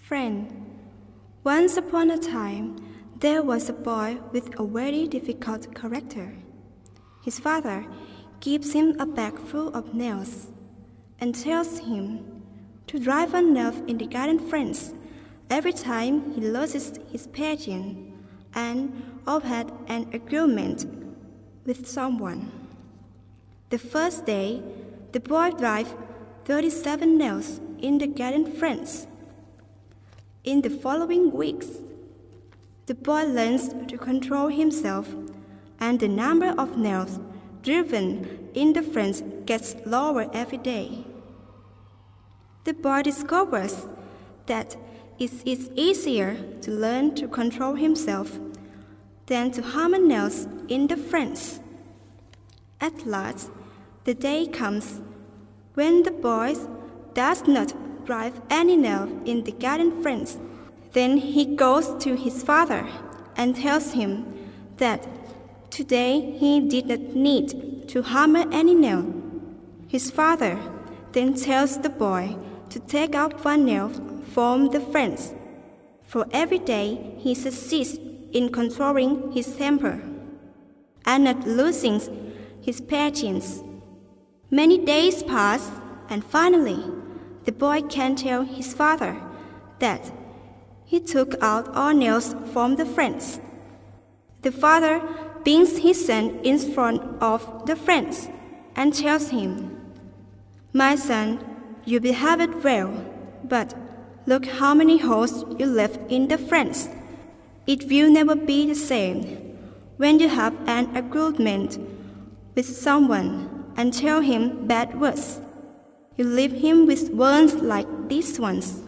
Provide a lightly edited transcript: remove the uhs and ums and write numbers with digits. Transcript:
Friend, once upon a time, there was a boy with a very difficult character. His father gives him a bag full of nails and tells him to drive a nail in the garden fence every time he loses his patience and or had an argument with someone. The first day, the boy drives 37 nails in the garden fence. In the following weeks, the boy learns to control himself, and the number of nails driven in the fence gets lower every day. The boy discovers that it is easier to learn to control himself than to hammer nails in the fence. At last, the day comes when the boy does not drive any nail in the garden fence. Then he goes to his father and tells him that today he did not need to hammer any nail. His father then tells the boy to take out one nail from the fence. For every day he succeeds in controlling his temper and not losing his patience. Many days pass, and finally, the boy can tell his father that he took out all nails from the fence. The father brings his son in front of the fence and tells him, "My son, you behaved well, but look how many holes you left in the fence. It will never be the same when you have an argument with someone and tell him bad words. You leave him with words like these ones.